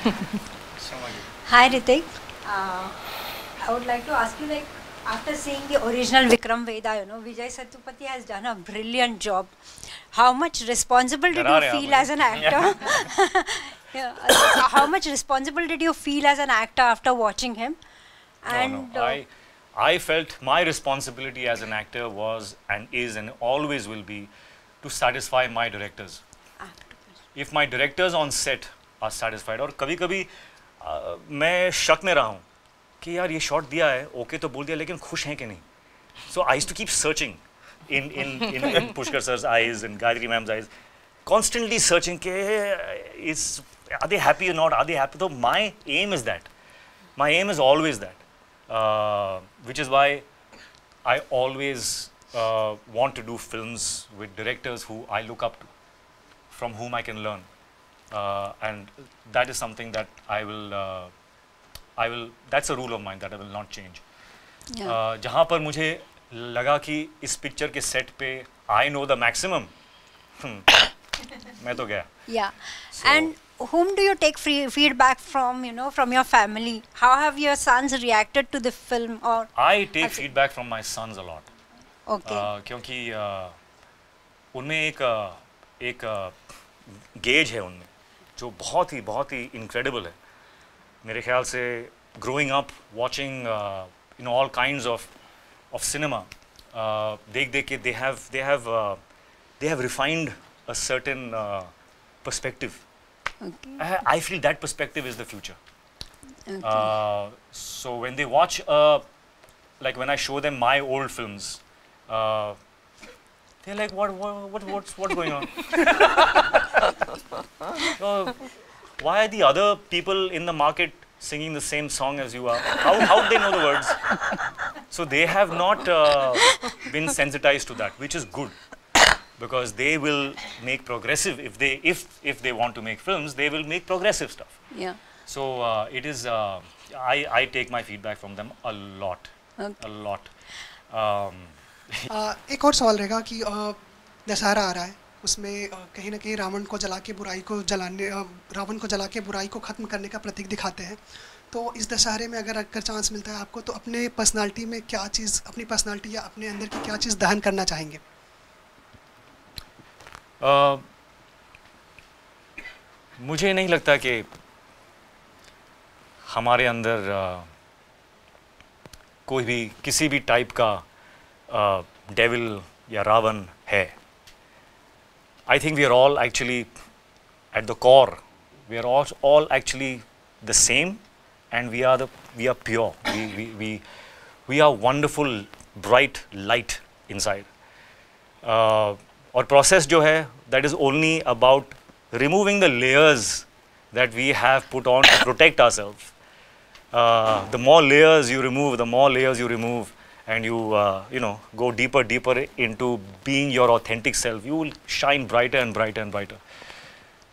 Hi Hrithik. I would like to ask you, like, after seeing the original Vikram Vedha, Vijay Satupathy has done a brilliant job. How much responsible did डरा you रहे हैं आप feel as an actor? मुझे Yeah, so how much responsible did you feel as an actor after watching him? No, no. And I felt my responsibility as an actor was and is and always will be to satisfy my directors. If my directors on set are satisfied, और कभी-कभी मैं शक में रहा हूँ कि यार ये शॉट दिया है, ओके तो बोल दिया, लेकिन खुश हैं कि नहीं? So I used to keep searching in Pushkar sir's eyes and Gayatri ma'am's eyes, constantly searching कि are they happy or not? Are they happy? So my aim is that. My aim is always that. Which is why I always want to do films with directors who I look up to, from whom I can learn, and that is something that I will. That's a rule of mine that I will not change. yeah, जहाँ पर मुझे लगा कि इस picture के set पे I know the maximum, मैं तो गया. yeah. So, And whom do you take feedback from, from your family? How have your sons reacted to the film? Or I take feedback from my sons a lot. okay, क्योंकि उनमें एक gauge है उनमें जो बहुत ही incredible है. मेरे ख्याल से growing up watching all kinds of cinema, देख के they have refined a certain perspective. okay, I feel that perspective is the future. okay. So when they watch, like when I show them my old films, they're like, what's going on? Why are the other people in the market singing the same song as you are? How do they know the words? So they have not been sensitized to that, which is good, because they will make progressive. If they want to make films, they will make progressive stuff. Yeah. So it is. I take my feedback from them a lot, Okay. a lot. Um, एक और सवाल रहेगा कि दशहरा आ रहा है, उसमें कहीं ना कहीं रावण को जला के बुराई को ख़त्म करने का प्रतीक दिखाते हैं. तो इस दशहरे में अगर चांस मिलता है आपको, तो अपने पर्सनालिटी में क्या चीज़, अपनी पर्सनालिटी या अपने अंदर की क्या चीज़ दहन करना चाहेंगे? मुझे नहीं लगता कि हमारे अंदर कोई भी किसी भी टाइप का डेविल या रावण है. I think we are all actually at the core. We are all actually the same, and we are pure. We are wonderful, bright light inside. और process जो है, that is only about removing the layers that we have put on to protect ourselves. The more layers you remove, and you go deeper into being your authentic self, you will shine brighter and brighter and brighter.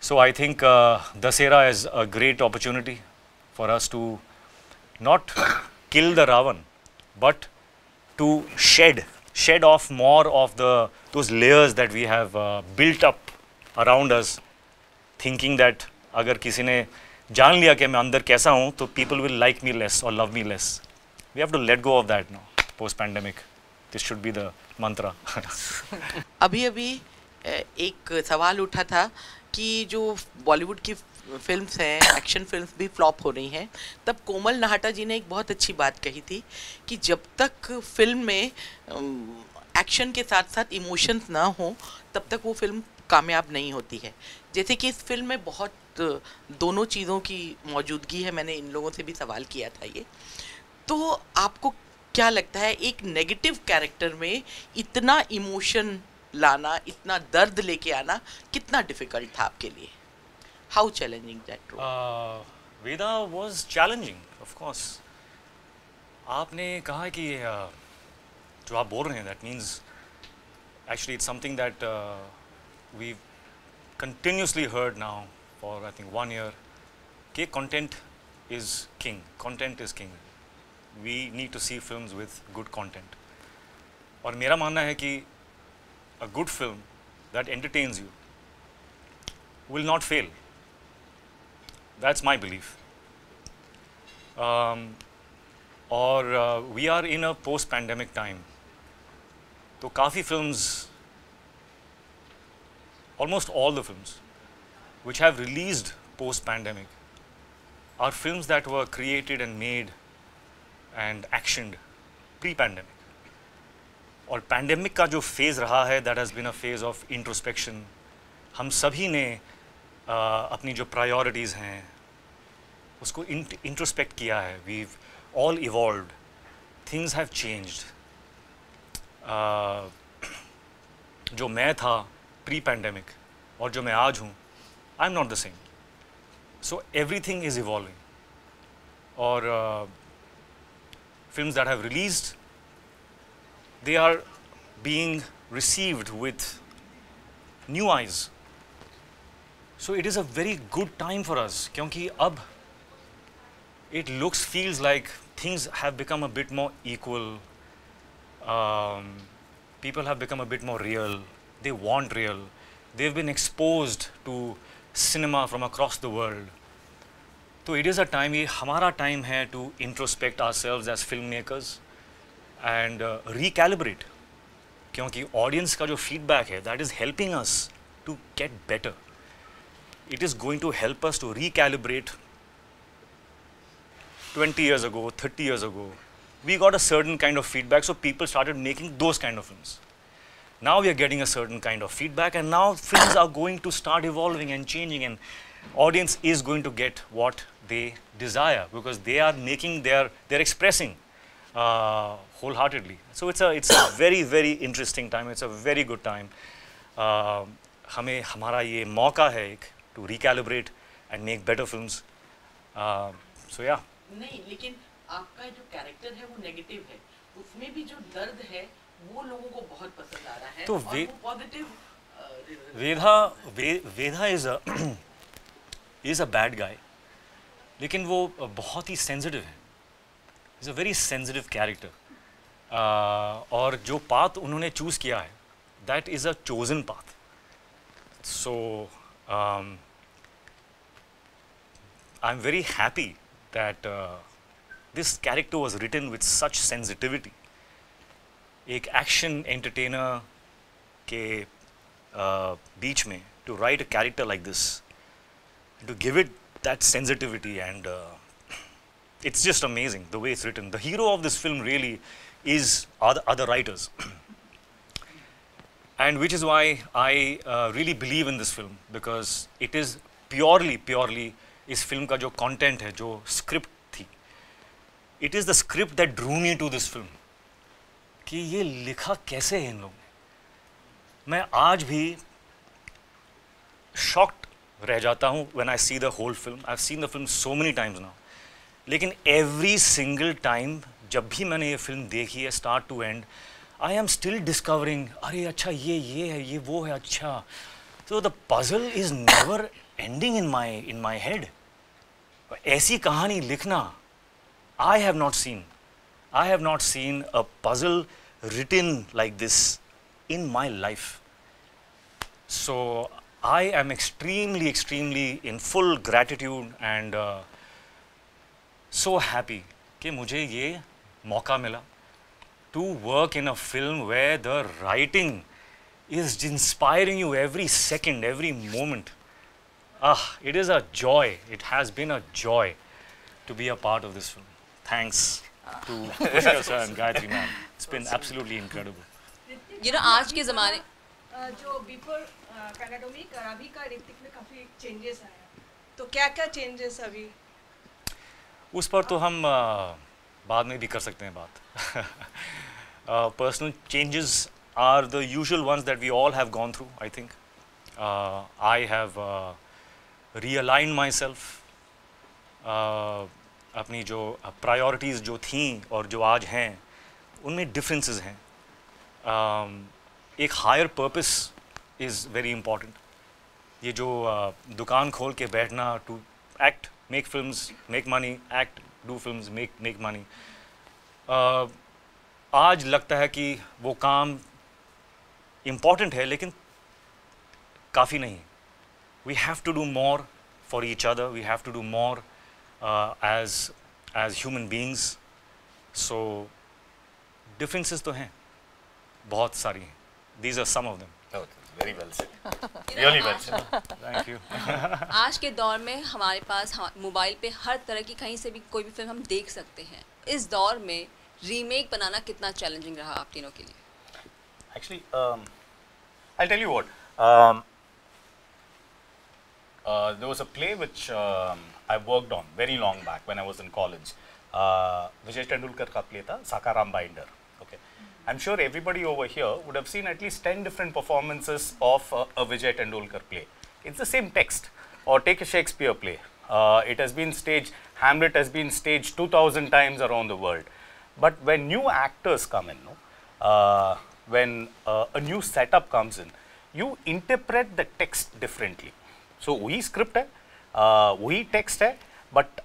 So I think Dasera is a great opportunity for us to not kill the Ravan, but to shed off more of those layers that we have built up around us, thinking that अगर किसी ने जान लिया कि मैं अंदर कैसा हूँ, तो people will like me less or love me less. We have to let go of that now. Post pandemic, this should be the mantra. अभी एक सवाल उठा था कि जो बॉलीवुड की फिल्म्स हैं, एक्शन फिल्म्स भी फ्लॉप हो रही हैं, तब कोमल नाहटा जी ने एक बहुत अच्छी बात कही थी कि जब तक फिल्म में एक्शन के साथ साथ इमोशंस ना हो, तब तक वो फिल्म कामयाब नहीं होती है. जैसे कि इस फिल्म में बहुत दोनों चीज़ों की मौजूदगी है. मैंने इन लोगों से भी सवाल किया था ये. तो आपको क्या लगता है, एक नेगेटिव कैरेक्टर में इतना इमोशन लाना, इतना दर्द लेके आना कितना डिफिकल्ट था आपके लिए? How challenging that role? Vedha was challenging, of course. आपने कहा कि जो आप बोल रहे हैं, that means actually it's something that we continuously heard now for I think 1 year, कि content is king. Content is king. We need to see films with good content. और मेरा मानना है कि a good film that entertains you will not fail. That's my belief. और we are in a post-pandemic time. तो काफ़ी films, almost all the films which have released post-pandemic are films that were created and made and actioned pre-pandemic. और pandemic का जो phase रहा है, that has been a phase of introspection. हम सभी ने अपनी जो priorities हैं उसको introspect किया है. We've all evolved. Things have changed. जो मैं था pre-pandemic और जो मैं आज हूँ, I'm not the same. So everything is evolving. और films that have released, they are being received with new eyes. So it is a very good time for us क्योंकि अब it looks, feels like things have become a bit more equal. People have become a bit more real. They want real. They've been exposed to cinema from across the world. So it is a time, ये हमारा time है to introspect ourselves as filmmakers and recalibrate. क्योंकि audience का जो feedback है, that is helping us to get better. It is going to help us to recalibrate. 20 years ago, 30 years ago, we got a certain kind of feedback, so people started making those kind of films. Now we are getting a certain kind of feedback, and now films are going to start evolving and changing, and audience is going to get what they desire because they are making they're expressing wholeheartedly. So it's a very, very interesting time. It's a very good time. हमें हमारा ये मौका है एक to recalibrate and make better films. So yeah. नहीं, लेकिन आपका जो कैरेक्टर है वो नेगेटिव है, उसमें भी जो दर्द है वो लोगों को बहुत पसंद आ रहा है तो और वो positive Vedha is a bad guy, लेकिन वो बहुत ही सेंसिटिव है. Is a very sensitive character और जो पाथ उन्होंने चूज़ किया है that is a chosen path. So I am very happy that this character was written with such sensitivity. एक एक्शन एंटरटेनर के बीच में to write a character like this, to give it that sensitivity and it's just amazing the way it's written. The hero of this film really is other writers and which is why I really believe in this film because it is purely इस film का जो content है, जो script थी, it is the script that drew me to this film कि ये लिखा कैसे है इन लोगों ने. मैं आज भी shocked रह जाता हूँ when I see the whole film. I've seen the film so many times now. लेकिन every single time जब भी मैंने ये film देखी है start to end, I am still discovering अरे अच्छा ये है, ये वो है, अच्छा. So the puzzle is never ending in my head. ऐसी कहानी लिखना I have not seen a puzzle written like this in my life. So I am extremely in full gratitude and so happy कि मुझे ये मौका मिला to work in a film where the writing is inspiring you every second, every moment. It is a joy. It has been a joy to be a part of this film. Thanks to Hrithik sir and Gayatri ma'am. It's been absolutely incredible. You know, आज के ज़माने जो before पैराडोमिक और अभी का ऋतिक में काफ़ी changes आया, तो क्या चेंजेस अभी? उस पर तो हम बाद में भी कर सकते हैं बात. Personal changes are the usual ones that we all have gone through, I think. I have realigned myself. अपनी जो priorities जो थी और जो आज हैं उनमें differences हैं. एक higher purpose is very important. ये जो दुकान खोल के बैठना to act, make films, make money, act, do films, make money. आज लगता है कि वो काम important है लेकिन काफ़ी नहीं. We have to do more for each other. We have to do more as human beings. So differences तो हैं, बहुत सारी हैं. These are some of them. Oh, very well said. Really well said. Thank you. आज के दौर में हमारे पास मोबाइल पे हर तरह की कहीं से भी कोई भी फिल्म हम देख सकते हैं. इस दौर में रीमेक बनाना कितना चैलेंजिंग रहा आप तीनों के लिए? Actually, I'll tell you what. There was a play which I worked on very long back when I was in college. Vijay Tendulkar ka play tha, Sakaram Binder. Okay, I'm sure everybody over here would have seen at least 10 different performances of a Vijay Tendulkar play. It's the same text. Or take a Shakespeare play. It has been staged. Hamlet has been staged 2,000 times around the world. But when new actors come in, when a new setup comes in, you interpret the text differently. So वही script है, वही text है, but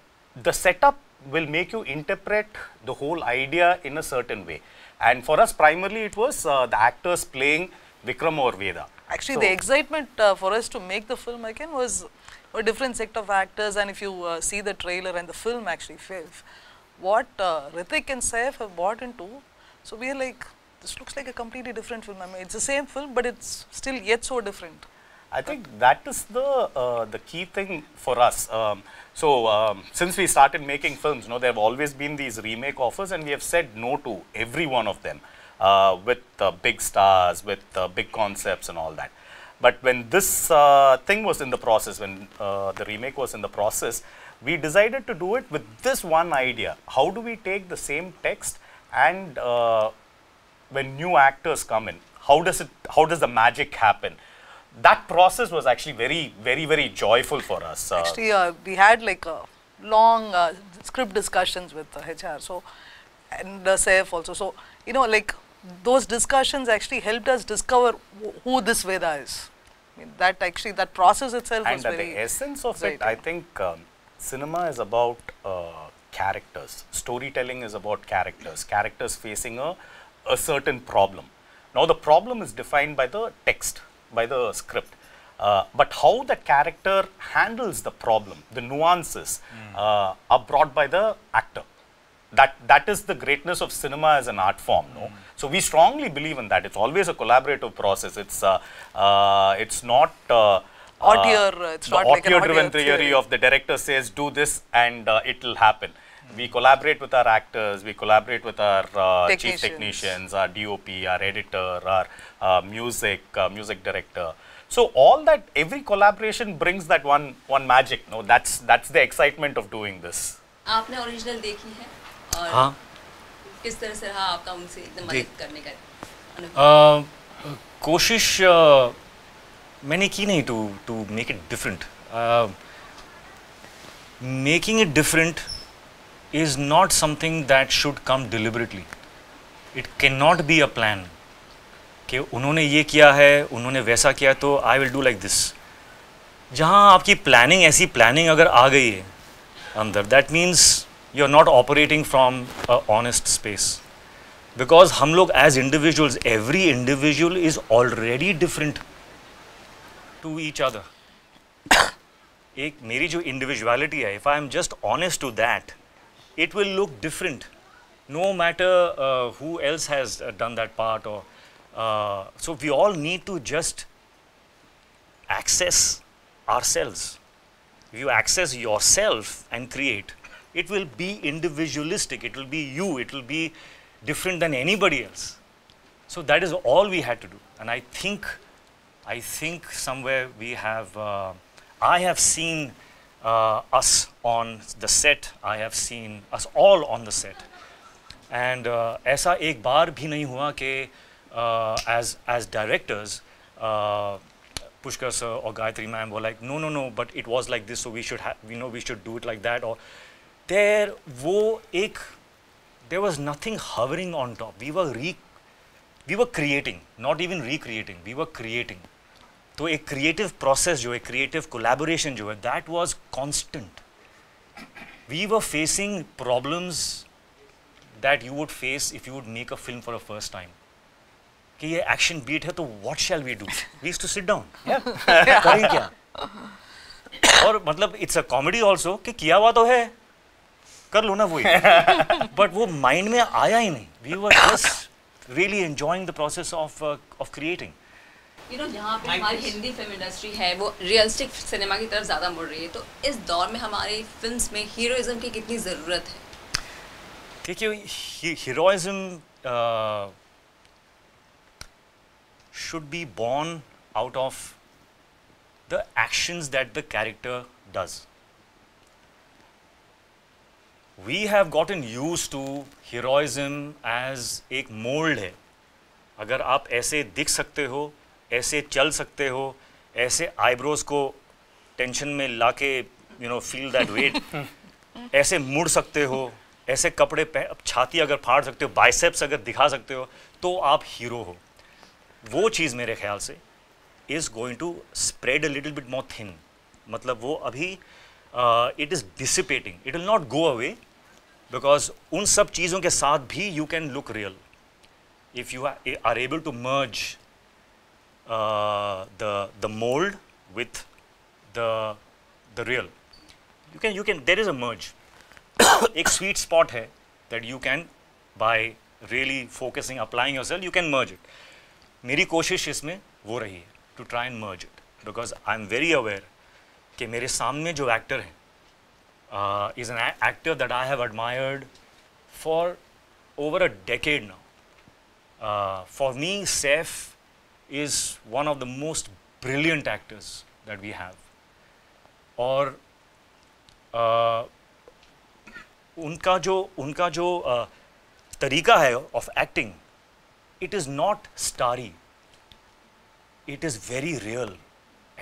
the setup will make you interpret the whole idea in a certain way. And for us, primarily, it was the actors playing Vikram or Vedha. Actually, the excitement for us to make the film again was a different set of actors, and if you see the trailer and the film actually, what Hrithik and Saif have bought into, so we are like, this looks like a completely different film. I mean, it's the same film, but it's still yet so different. I think that is the key thing for us. Since we started making films, there have always been these remake offers, and we have said no to every one of them with big stars, with big concepts and all that. But when this thing was in the process, when the remake was in the process, we decided to do it with this one idea. How do we take the same text and when new actors come in, how does the magic happen? That process was actually very joyful for us. Actually, we had like long script discussions with HR, so and Saif also. So like those discussions actually helped us discover who this Vedha is. I mean, that process itself and was at very the essence of exciting. it, I think cinema is about characters. Storytelling is about characters facing a certain problem. Now the problem is defined by the text, by the script, but how that character handles the problem, the nuances are brought by the actor. That is the greatness of cinema as an art form. So we strongly believe in that. It's always a collaborative process. It's not it's not like an auteur-driven auteur theory of the director says do this and it will happen. We collaborate with our actors, we collaborate with our chief technicians, our DOP, our editor, our music director. So all that, every collaboration brings that one magic. That's the excitement of doing this. आपने original देखी है और किस तरह से रहा आपका उनसे मदद करने का अनुभव? कोशिश मैंने की नहीं to make it different. Making it different is not something that should come deliberately. It cannot be a plan. कि उन्होंने ये किया है, उन्होंने वैसा किया तो I will do like this. जहाँ आपकी planning ऐसी planning अगर आ गई है अंदर, that means you are not operating from a honest space. Because हम लोग as individuals, every individual is already different to each other. एक मेरी जो individuality है, if I am just honest to that, it will look different, no matter who else has done that part. Or so we all need to just access ourselves. If you access yourself and create, it will be individualistic. It will be you. It will be different than anybody else. So that is all we had to do. And I think somewhere we have. I have seen us on the set. I have seen us all on the set. And ऐसा एक बार भी नहीं हुआ कि as directors, Pushkar sir or Gayatri ma'am were like, no, but it was like this, so we should we should do it like that. Or there was nothing hovering on top. We were creating, not even recreating. We were creating. तो एक creative process जो है, creative collaboration जो है, that was constant. We were facing problems that you would face if you would make a film for the first time. कि ये action beat है तो what shall we do? We used to sit down. करें क्या? और मतलब it's a comedy also कि किया हुआ तो है, कर लो ना वही, बट वो माइंड में आया ही नहीं. We were just really enjoying the process of creating. जहाँ पे हमारी हिंदी फिल्म इंडस्ट्री है वो रियलिस्टिक सिनेमा की तरफ ज़्यादा मुड़ रही है, तो इस दौर में हमारी फिल्म्स में हीरोइज्म की कितनी ज़रूरत है? देखिए, heroism should be born out of the actions that the character does. We have gotten used to heroism as एक mold है. अगर आप ऐसे दिख सकते हो, ऐसे चल सकते हो, ऐसे eyebrows को टेंशन में लाके feel that weight, ऐसे मुड़ सकते हो, ऐसे कपड़े छाती अगर फाड़ सकते हो, बाइसेप्स अगर दिखा सकते हो, तो आप हीरो हो. वो चीज़ मेरे ख्याल से is going to spread a little bit more thin. मतलब वो अभी it is dissipating, it will not go away, because उन सब चीज़ों के साथ भी you can look real if you are able to merge the mold with the real. You can there is a merge. एक स्वीट स्पॉट है that you can by really focusing applying yourself you can merge it. मेरी कोशिश इसमें वो रही है to try and merge it, because I am very aware कि मेरे सामने जो एक्टर हैं is an actor that I have admired for over a decade now. For me Saif is one of the most brilliant actors that we have. और उनका जो तरीका है of acting, it is not starry, it is very real,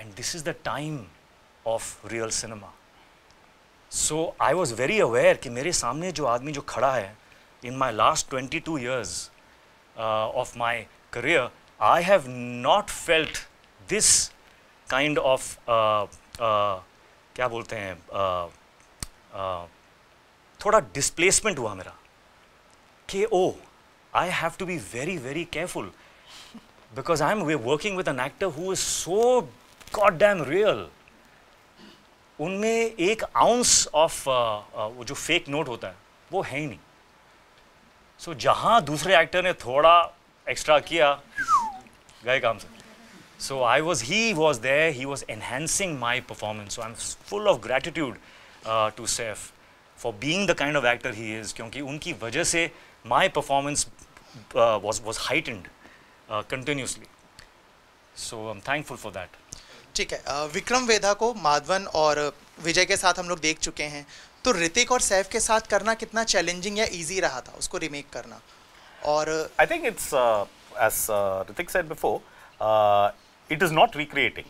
and this is the time of real cinema. So I was very aware कि मेरे सामने जो आदमी जो खड़ा है, in my last 22 years of my career, I have not felt this kind of क्या बोलते हैं, थोड़ा displacement हुआ मेरा कि ओ I have to be very, very careful because we're working with an actor who is so goddamn real. उनमें एक ounce of वो जो fake note होता है वो है ही नहीं. So जहाँ दूसरे एक्टर ने थोड़ा एक्स्ट्रा किया, गए काम से. So he was there, he was enhancing my performance. So I'm full of gratitude to Saif for being the kind of actor he is, क्योंकि उनकी वजह से my performance was heightened continuously. So I'm thankful for that. ठीक है, विक्रम वेधा को माधवन और विजय के साथ हम लोग देख चुके हैं, तो ऋतिक और सैफ के साथ करना कितना चैलेंजिंग या इजी रहा था उसको रीमेक करना? और I think it's as Hrithik said before, it is not recreating,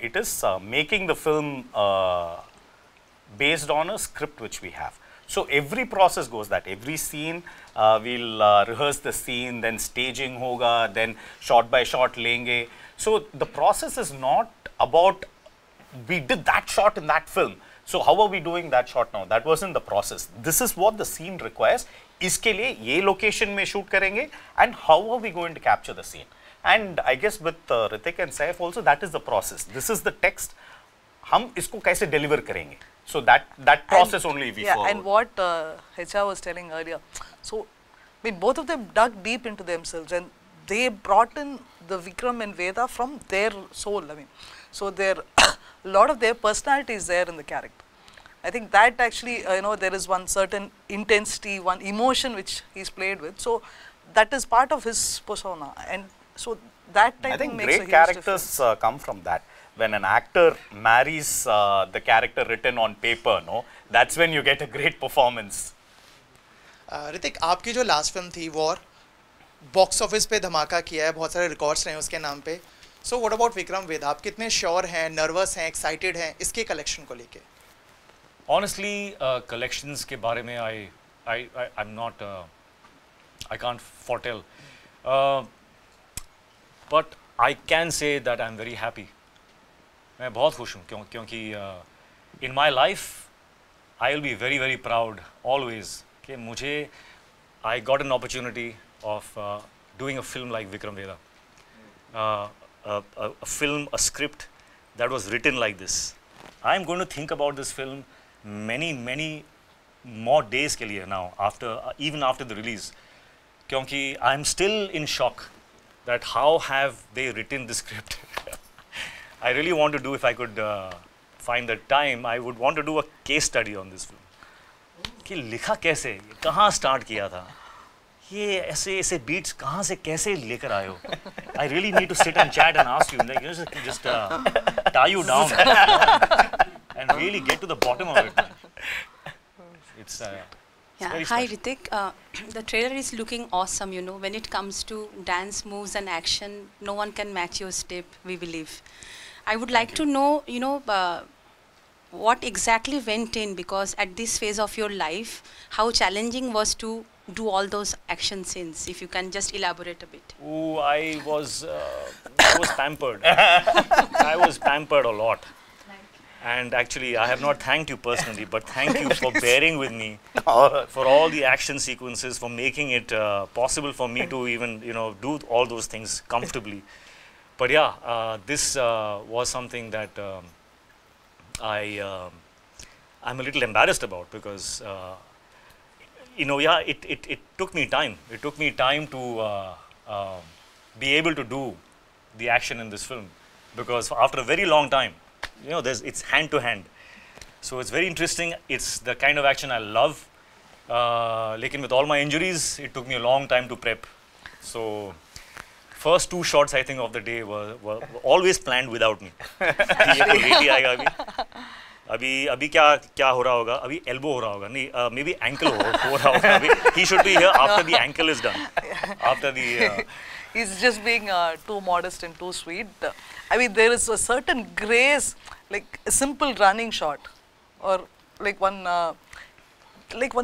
it is making the film based on a script which we have. So every process goes that. Every scene, we'll rehearse the scene, then staging hoga, then shot by shot lenge. So the process is not about we did that shot in that film. So how are we doing that shot now? That wasn't the process. This is what the scene requires. इसके लिए ये location में shoot करेंगे, and how are we going to capture the scene? And I guess with Hrithik and Saif also, that is the process. This is the text. हम इसको कैसे deliver करेंगे? So that process only we follow. And what HR was telling earlier, so I mean both of them dug deep into themselves and they brought in the Vikram and Vedha from their soul. I mean, so there a lot of their personality is there in the character. I think that actually there is one certain intensity, one emotion which he's played with. So that is part of his persona, and so that I think makes a great huge characters difference. come from that. When an actor marries the character written on paper, no, that's when you get a great performance. Hrithik, आपकी जो last film थी war, box office पे धमाका किया है, बहुत सारे records रहे हैं उसके नाम पे. So what about Vikram Vedha? आप कितने श्योर हैं, नर्वस हैं, एक्साइटेड हैं इसके कलेक्शन को लेके? Honestly, collections के बारे में I'm not I can't foretell, but I can say that I'm very happy. मैं बहुत खुश हूँ क्योंकि in my life I will be very very proud always कि मुझे I got an opportunity of doing a film like Vikram Vedha, a film, a script that was written like this. I'm going to think about this film many more days के लिए now, after even after the release. क्योंकि I'm still in shock that how have they written the script. I really want to do, if I could find the time, I would want to do a case study on this film. कि लिखा कैसे, कहाँ start किया था, ये ऐसे beats कहाँ से कैसे लेकर आए हो? I really need to sit and chat and ask you, like, just tie you down and really get to the bottom of it. It's yeah. very Hi special. Hrithik, the trailer is looking awesome. You know, when it comes to dance moves and action, no one can match your step, we believe. I would like to know, you know, what exactly went in, because at this phase of your life, how challenging was to do all those action scenes? If you can just elaborate a bit. Oh, I was pampered. I was pampered a lot. And actually, I have not thanked you personally, but thank you for bearing with me for all the action sequences, for making it possible for me to even, do all those things comfortably. But yeah, this was something that I'm a little embarrassed about, because it took me time. It took me time to be able to do the action in this film, because after a very long time, it's hand to hand. So it's very interesting. It's the kind of action I love. Lekin with all my injuries, it took me a long time to prep. So first 2 shots, I think, of the day were always planned without me. अभी क्या हो रहा होगा, अभी elbow हो रहा होगा, नहीं maybe ankle हो रहा होगा, अभी he should be here after the ankle is done, after the he's just being too modest and too sweet. I mean, there is a certain grace, like a simple running shot, or like one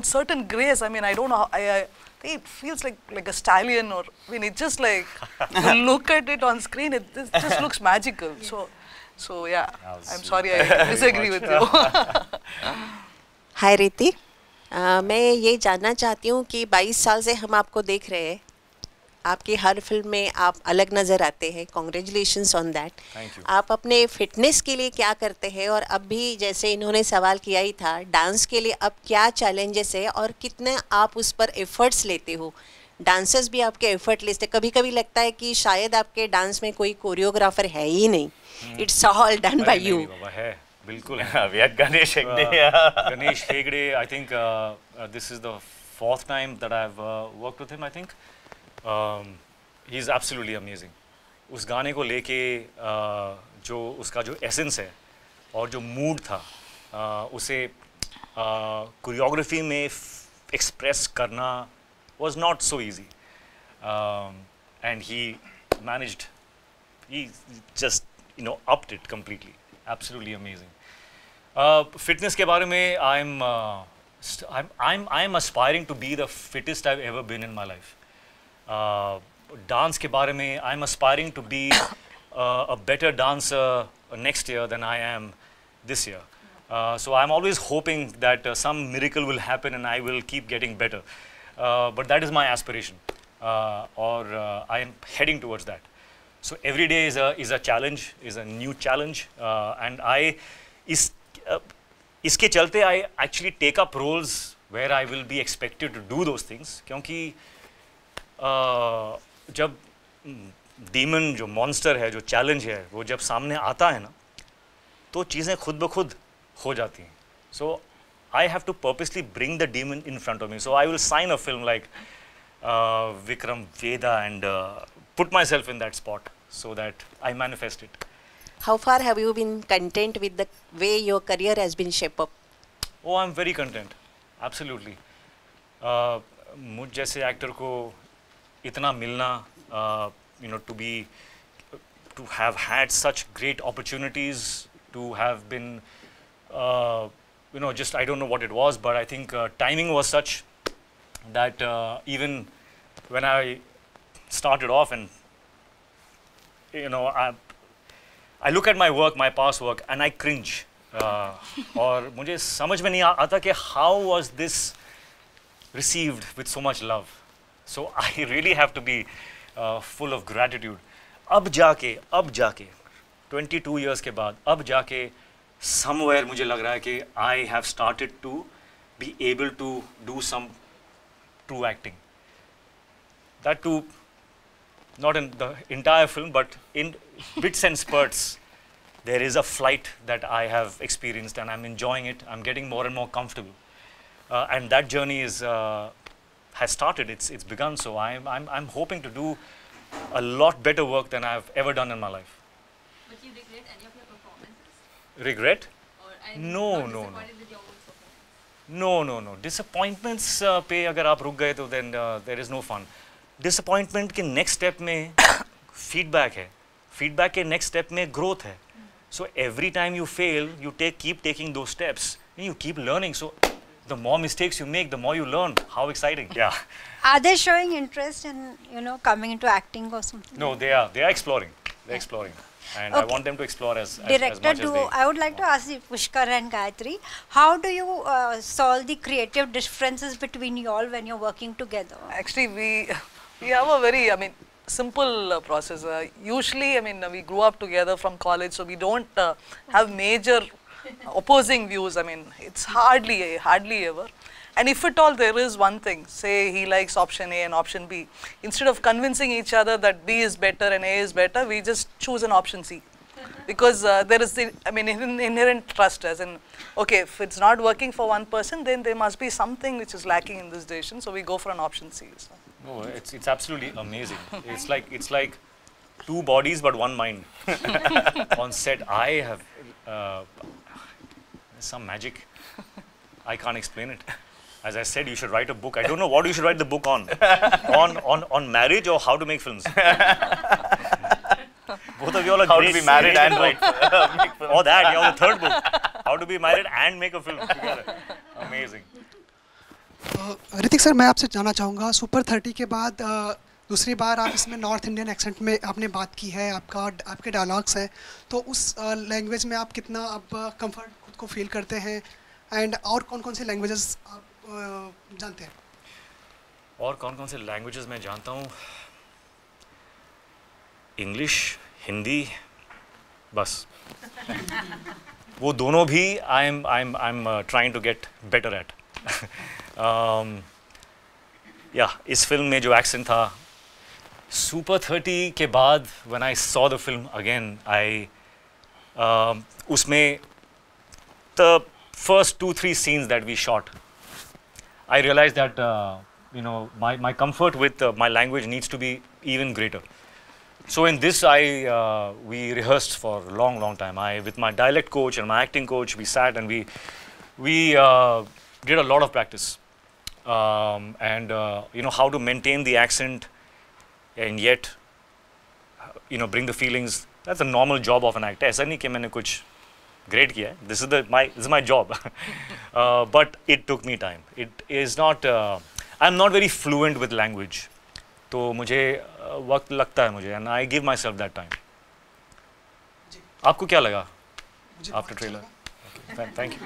certain grace. I mean, I don't know how, I think it feels like a stallion, or I mean, it just like you look at it on screen, it just looks magical. So yeah, I'm sorry I disagree with you. हाय रीति, मैं ये जानना चाहती हूँ कि 22 साल से हम आपको देख रहे हैं, आपकी हर फिल्म में आप अलग नज़र आते हैं. Congratulations on that. आप अपने फिटनेस के लिए क्या करते हैं, और अब भी जैसे इन्होंने सवाल किया ही था, डांस के लिए अब क्या चैलेंजेस है और कितने आप उस पर एफर्ट्स लेते हो? डांसर्स भी आपके एफर्ट लेते हैं. कभी कभी लगता है कि शायद आपके डांस में कोई कोरियोग्राफर है ही नहीं. It's all done by you. बिल्कुल. We had Ganesh Hegde. Ganesh Hegde, I think this is the 4th time that I've worked with him, I think. He's absolutely amazing. उस गाने को लेके जो उसका जो एसेंस है और जो मूड था, उसे कोरियोग्राफी में एक्सप्रेस करना was not so easy. And he managed, he just, upped it completely. Absolutely amazing. Fitness के बारे में, I'm aspiring to be the fittest I've ever been in my life. Dance के बारे में, I'm aspiring to be a better dancer next year than I am this year. So I'm always hoping that some miracle will happen and I will keep getting better. But that is my aspiration, or I am heading towards that. So every day is a challenge, is a new challenge, and इसके चलते I actually take up roles where I will be expected to do those things. क्योंकि जब demon जो monster है, जो challenge है, वो जब सामने आता है ना, तो चीज़ें खुद ब खुद हो जाती हैं. So I have to purposely bring the demon in front of me. So I will sign a film like Vikram Vedha and put myself in that spot so that I manifest it. How far have you been content with the way your career has been shaped up? Oh, I'm very content. Absolutely. मुझ जैसे actor को इतना मिलना, to have had such great opportunities, to have been just I don't know what it was, but I think timing was such that even when I started off, and I look at my work, my past work, and I cringe. और मुझे समझ में नहीं आता कि how was this received with so much love. So I really have to be full of gratitude. अब जाके 22 years के बाद, अब जाके somewhere मुझे लग रहा है कि I have started to be able to do some true acting. That too, not in the entire film, but in bits and spurts. There is a flight that I have experienced, and I'm enjoying it. I'm getting more and more comfortable, and that journey is has started. It's begun. So I'm hoping to do a lot better work than I've ever done in my life. But you regret any of your performances? Regret? Or No, not no, no. disappointed with your own performance? No. Disappointments पे अगर आप रुक गए तो then there is no fun. Disappointment के next step में feedback है. Feedback के next step में growth है. So every time you fail, you keep taking those steps, and you keep learning. So the more mistakes you make, the more you learn. How exciting! Yeah. Are they showing interest in, you know, coming into acting or something? No, they are exploring. They're exploring, and I want them to explore as Director much as duo. they. I would like to ask you, Pushkar and Gayatri, how do you solve the creative differences between you all when you're working together? Actually, we have a very, I mean, simple process. Usually, I mean, we grew up together from college, so we don't have major opposing views. I mean, it's hardly ever. And if at all there is one thing, say he likes option A and option B, instead of convincing each other that B is better and A is better, we just choose an option C. Because there is the, I mean, inherent trust, as in, okay, if it's not working for one person, then there must be something which is lacking in this decision, so we go for an option C. So. No, it's absolutely amazing. It's like two bodies but one mind. On set, I have some magic. I can't explain it. As I said, you should write a book. I don't know what you should write the book on. on marriage or how to make films. Both of you all are How great. to be married and write make films. Or that, yeah, the third book. How to be married and make a film together. Amazing. Hrithik sir, मैं आपसे जानना चाहूँगा, super 30 के बाद दूसरी बार आप इसमें north Indian accent में आपने बात की है, आपके डायलॉग्स हैं, तो उस लैंग्वेज में आप कितना अब कंफर्ट खुद को फील करते हैं, एंड और कौन-कौन से लैंग्वेजेस आप जानते हैं? और कौन-कौन से लैंग्वेजेस मैं जानता हूँ? इंग्लिश, हिंदी, बस. वो दोनों भी I'm trying to get better at. इस फिल्म में जो एक्सेंट था, सुपर 30 के बाद when I saw the film again, उसमें the first 2-3 scenes that we shot, I realized that you know, my comfort with my language needs to be even greater. So in this, we rehearsed for a long time. With my dialect coach and my acting coach, we sat and we did a lot of practice, and you know, how to maintain the accent and yet bring the feelings. That's a normal job of an actor. ऐसा नहीं कि मैंने कुछ great किया है. This is my job. But it took me time. It is not. I'm not very fluent with language. तो मुझे वक्त लगता है मुझे, and I give myself that time. आपको क्या लगा? After trailer. Okay, thank you.